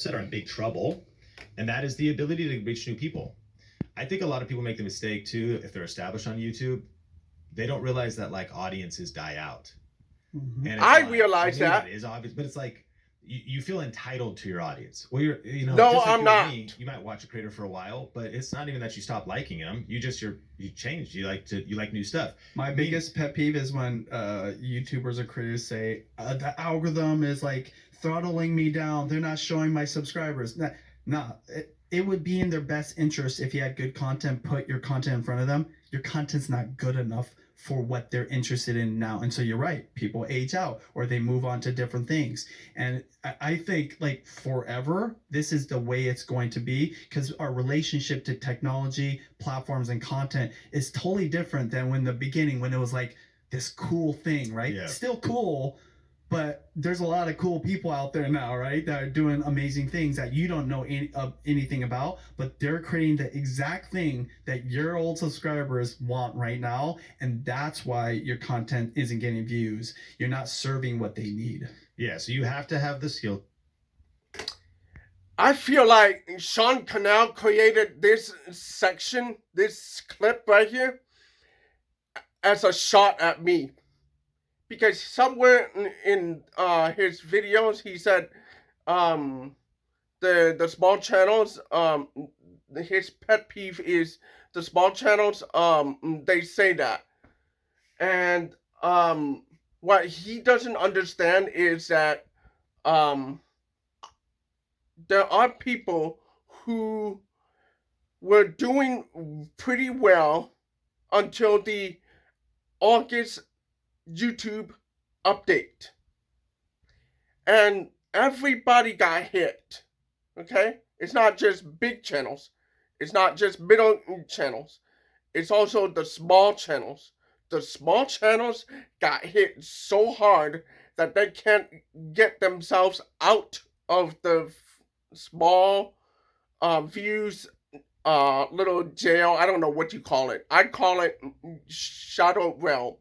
are in big trouble, and that is the ability to reach new people. I think a lot of people make the mistake too, if they're established on YouTube, they don't realize that like audiences die out. Mm-hmm. And it's I like, realize that. It is obvious, but it's like you feel entitled to your audience. Well, you're, No, just like I'm not. Me, you might watch a creator for a while, but it's not even that you stop liking them. You just you changed. You like new stuff. My biggest pet peeve is when YouTubers or creators say the algorithm is like throttling me down. They're not showing my subscribers. Nah, it would be in their best interest if you had good content. Put your content in front of them. Your content's not good enough for what they're interested in now. And so you're right, people age out or they move on to different things. And I think like forever, this is the way it's going to be, because our relationship to technology, platforms, and content is totally different than when the beginning, when it was like this cool thing, right? Yeah. Still cool, but there's a lot of cool people out there now, right, that are doing amazing things that you don't know anything about, but they're creating the exact thing that your old subscribers want right now, and that's why your content isn't getting views. You're not serving what they need. Yeah, so you have to have the skill. I feel like Sean Cannell created this section, this clip right here, as a shot at me. Because somewhere in his videos, he said the small channels, his pet peeve is the small channels, they say that. And what he doesn't understand is that there are people who were doing pretty well until the August YouTube update. And everybody got hit. Okay? It's not just big channels. It's not just middle channels. It's also the small channels. The small channels got hit so hard that they can't get themselves out of the small views little jail. I don't know what you call it. I call it shadow realm.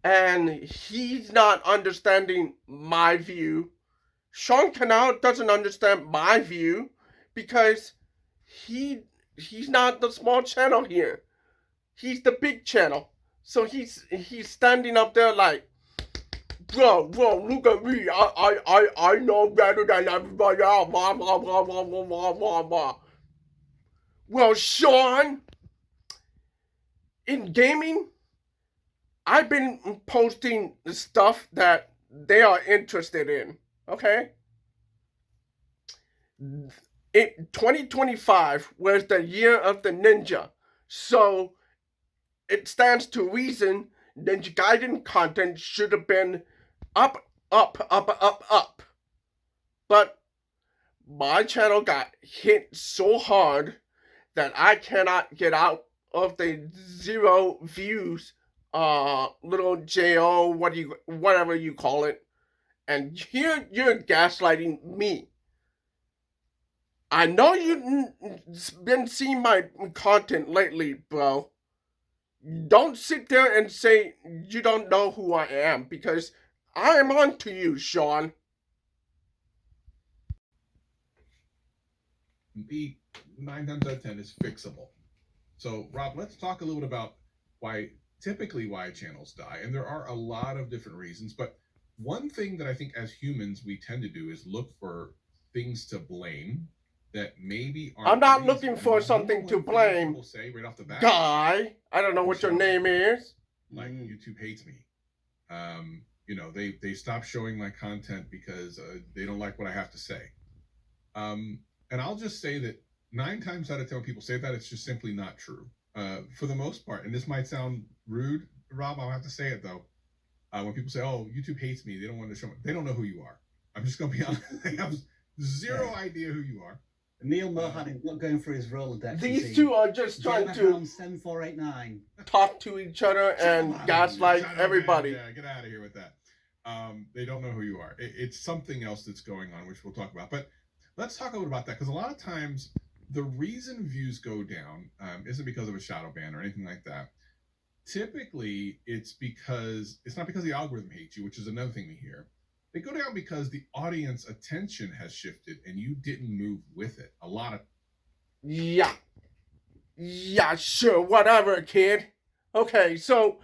And he's not understanding my view. Sean Cannell doesn't understand my view because he's not the small channel here. He's the big channel. So he's standing up there like, bro, look at me. I know better than everybody else. Blah, blah, blah, blah, blah, blah, blah, blah. Well, Sean, in gaming, I've been posting stuff that they are interested in, okay? In 2025 was the year of the ninja, so it stands to reason Ninja Gaiden content should have been up. But my channel got hit so hard that I cannot get out of the 0 views little JO, whatever you call it. And here you're gaslighting me. I know you've been seeing my content lately, bro. Don't sit there and say you don't know who I am, because I am on to you, Sean. The 9 times out of 10 is fixable. So, Rob, let's talk a little bit about typically why channels die. And there are a lot of different reasons, but one thing that I think as humans we tend to do is look for things to blame that maybe aren't. I'm not looking for something to blame. People say right off the bat, guy, I don't know what your name is. Like, YouTube hates me. They stop showing my content because they don't like what I have to say. And I'll just say that 9 times out of 10 when people say that, it's just simply not true. For the most part, and this might sound rude, Rob, I'll have to say it though. When people say, "Oh, YouTube hates me," they don't want to show me. They don't know who you are. I'm just gonna be honest. They have zero idea who you are. Neil Mohanic not going through his Rolodex. These two are just trying to 7489 talk to each other and gaslight everybody. Yeah, get out of here with that. They don't know who you are. It's something else that's going on, which we'll talk about. But let's talk a little about that, because a lot of times the reason views go down isn't because of a shadow ban or anything like that. Typically, it's not because the algorithm hates you, which is another thing we hear. They go down because the audience attention has shifted and you didn't move with it. A lot of Yeah. Yeah, sure, whatever, kid. Okay, so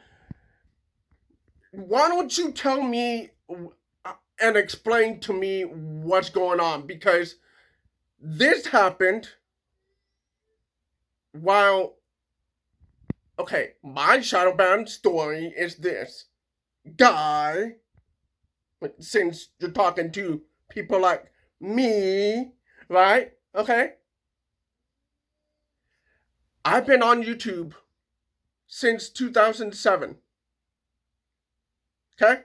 why don't you tell me and explain to me what's going on? Because this happened while. Okay, my Shadowbound story is this. Guy, since you're talking to people like me, right? Okay? I've been on YouTube since 2007. Okay?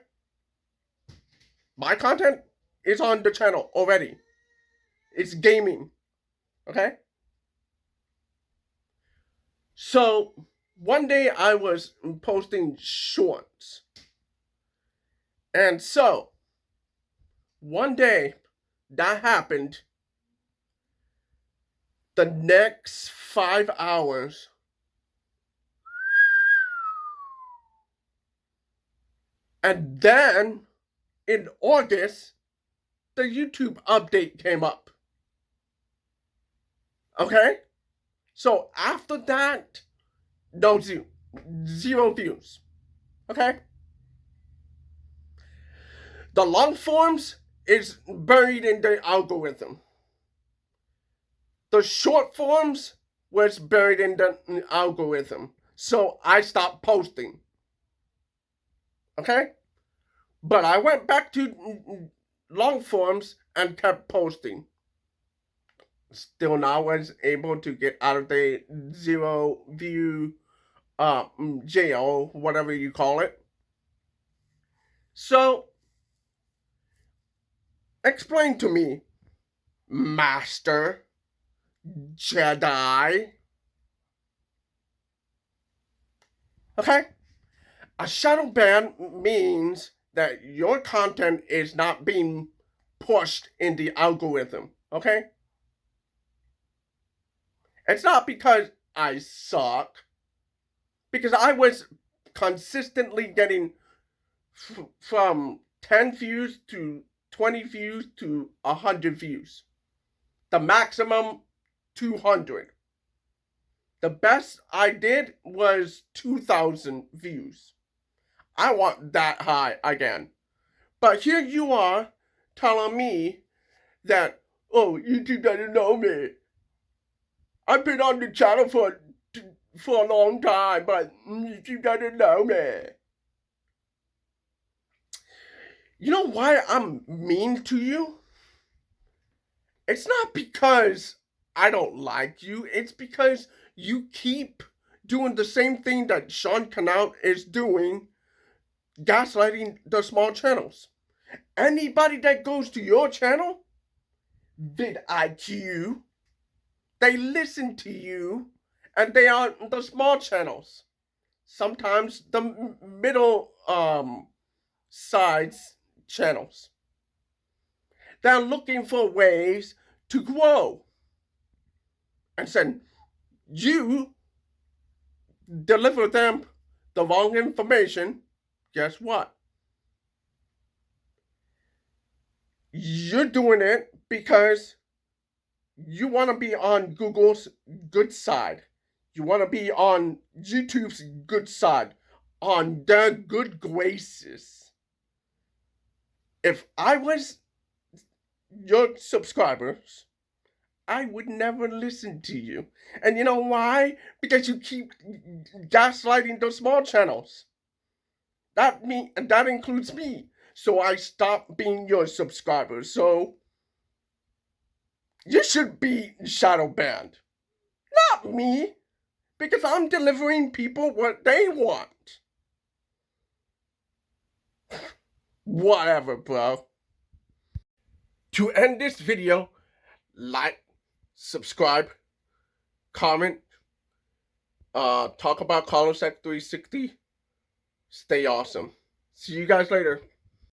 My content is on the channel already. It's gaming. Okay? So, one day I was posting shorts. And so, one day that happened. The next 5 hours, and then in August, the YouTube update came up. Okay? So after that, no zero views. Okay? The long forms is buried in the algorithm. The short forms was buried in the algorithm. So I stopped posting. Okay? But I went back to long forms and kept posting. Still now was able to get out of the zero view jail, whatever you call it. So, explain to me, Master Jedi. Okay? A shadow ban means that your content is not being pushed in the algorithm. Okay? It's not because I suck. Because I was consistently getting from 10 views to 20 views to 100 views. The maximum 200. The best I did was 2,000 views. I want that high again. But here you are telling me that, oh, YouTube doesn't know me. I've been on the channel for a long time, but YouTube doesn't know me. You know why I'm mean to you? It's not because I don't like you. It's because you keep doing the same thing that Sean Canal is doing, gaslighting the small channels. Anybody that goes to your channel, vidIQ, they listen to you, and they are the small channels. Sometimes the middle sides channels. They're looking for ways to grow. And then you deliver them the wrong information. Guess what? You're doing it because you want to be on Google's good side. You want to be on YouTube's good side, on their good graces. If I was your subscribers, I would never listen to you. And you know why? Because you keep gaslighting those small channels. That includes me. So I stopped being your subscriber. So you should be shadow banned. Not me. Because I'm delivering people what they want. Whatever, bro. To end this video, like, subscribe, comment, talk about Colosec 360. Stay awesome. See you guys later.